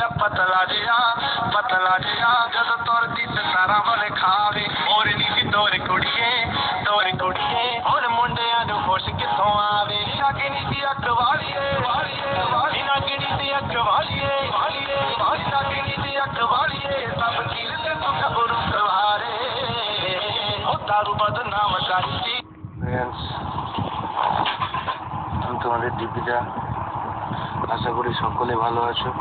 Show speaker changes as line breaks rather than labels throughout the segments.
मेरा पतला जिया जदों तुरदी ते सारा वाले खावे मोरनी दी तोर कुड़िए और मुंडियां नूं खुश किथों आवे नागिनी दी अख वालिए नागिनी दी अख वालिए नागिनी दी अख वालिए सब कील ते तू खबरू सवारे ओ दारू बदनाम करती
फ्रेंड्स আমি তোমাদের দীপিকা আশা করি সকলে ভালো আছো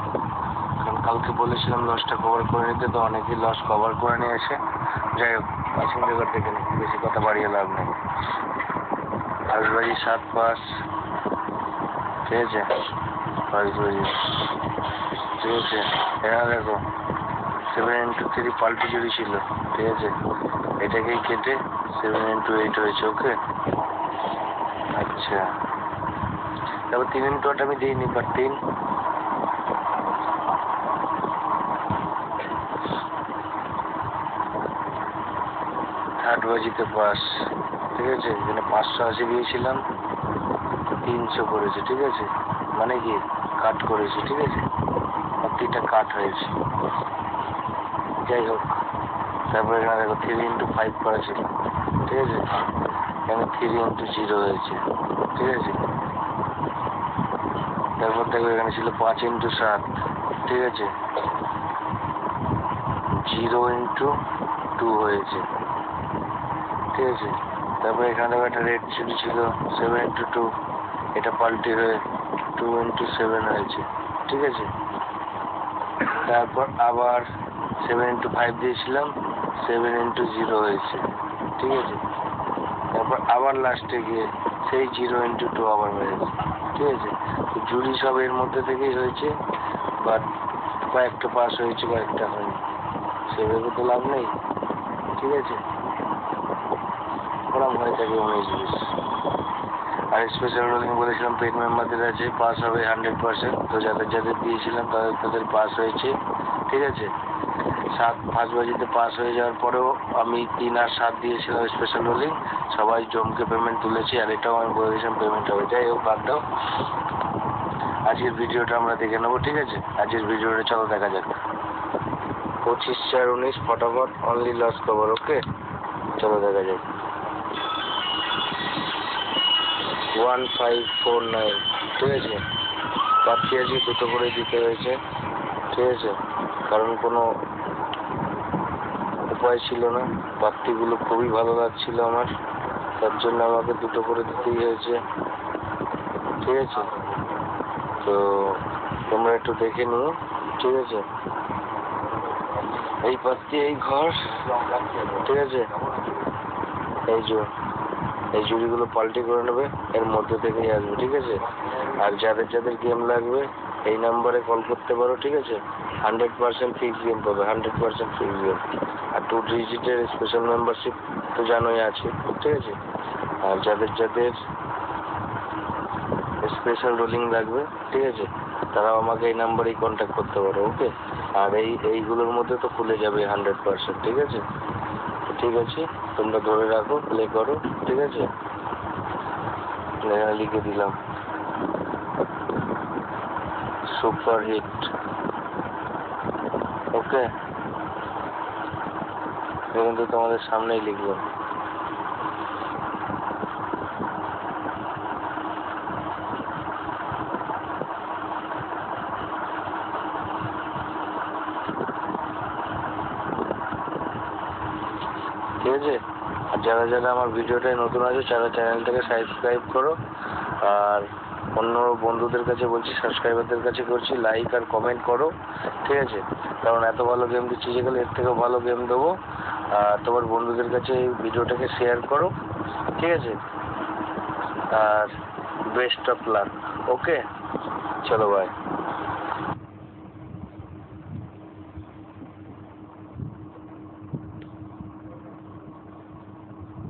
কারণ কালকে বলেছিলাম লসটা কভার করে নিতে তো অনেকেই লস কভার করে নিয়ে এসে যাই হোক প্যাসেঞ্জার থেকে নিই বেশি কথা বাড়িয়ে লাভ নেই আজবাজি 7-5 ঠিক আছে আজবাজি ঠিক আছে এখানে দেখো 7x3 পাল্টি জুড়ি ছিল ঠিক আছে এটাকেই কেটে 7x8 হয়েছে ওকে আচ্ছা তারপর 3x8 আমি দিইনি বাট 3 থার্ড বাজিতে পাস ঠিক আছে এখানে 580 দিয়েছিলাম 300 করেছে ঠিক আছে মানে কি কাট করেছে ঠিক আছে বাকিটা কাট হয়েছে যাই হোক তারপর এখানে দেখো 3x5 করা ছিল ঠিক আছে এখানে 3x0 হয়েছে ঠিক আছে তারপর দেখো এখানে ছিল 5x7 ঠিক আছে 0x2 হয়েছে ঠিক আছে তারপর এখানে দেখো একটা রেড চুরি ছিল 7x2 এটা পাল্টি হয়ে 2x7 হয়েছে ঠিক আছে তারপর আবার 7x5 দিয়েছিলাম 7x0 হয়েছে ঠিক আছে তারপর আবার লাস্টে গিয়ে সেই 0x2 আবার মেরেছে ঠিক আছে তো জুড়ি সব এর মধ্যে থেকেই হয়েছে বাট কয়েকটা পাস হয়েছে কয়েকটা হয়নি সেভাবে তো লাভ নেই ঠিক আছে ওরকম হয়ে থাকে 19-20 আর স্পেশাল রোলিং বলেছিলাম পেড মেম্বারদের আছে পাস হবে 100% তো যাদের দিয়েছিলাম তাদের পাস হয়েছে ঠিক আছে 5 বাজিতে পাস হয়ে যাওয়ার পরেও আমি 3 আর 7 দিয়েছিলাম স্পেশাল রোলিং সবাই জমকে পেমেন্ট তুলেছি আর এটাও আমি বলে দিয়েছিলাম পেমেন্ট হবে যাই হোক বাদ দাও আজকের ভিডিওটা আমরা দেখে নেবো ঠিক আছে আজকের ভিডিওটা চলো দেখা যাক 25/4/19 ফটাফট অনলি লস কভার ওকে চলো দেখা যাক 1549 ঠিক আছে বাকি আজকে দুটো করে দিতে হয়েছে ঠিক আছে কারণ কোনো উপায় ছিল না বাক্তিগুলো খুবই ভালো লাগছিল আমার তার জন্য আমাকে দুটো করে দিতেই হয়েছে ঠিক আছে তো তোমরা একটু দেখে নিও ঠিক আছে এই পাত্তি এই ঘর ঠিক আছে এই জুড়িগুলো পাল্টি করে নেবে এর মধ্যে থেকেই আসবে ঠিক আছে আর যাদের গেম লাগবে এই নাম্বারে কল করতে পারো ঠিক আছে 100% ফিক্স গেম পাবে 100% ফিক্স গেম আর 2 ডিজিটের স্পেশাল মেম্বারশিপ তো জানোই আছে ঠিক আছে আর যাদের স্পেশাল রোলিং লাগবে ঠিক আছে তারাও আমাকে এই নাম্বারেই কন্ট্যাক্ট করতে পারো ওকে আর এইগুলোর মধ্যে তো খুলে যাবে 100% ঠিক আছে ঠিক আছে তোমরা ধরে রাখো প্লে করো ঠিক আছে এখানে লিখে দিলাম সুপার হিট ওকে কিন্তু তোমাদের সামনেই লিখবো ঠিক আছে আর যারা আমার ভিডিওটায় নতুন আছে তারা চ্যানেলটাকে সাবস্ক্রাইব করো আর অন্য বন্ধুদের কাছে বলছি সাবস্ক্রাইবারদের কাছে করছি লাইক আর কমেন্ট করো ঠিক আছে কারণ এত ভালো গেম দিচ্ছি যেগুলো এর থেকেও ভালো গেম দেবো আর তোমার বন্ধুদের কাছে এই ভিডিওটাকে শেয়ার করো ঠিক আছে আর বেস্ট অফ লাক ওকে চলো বাই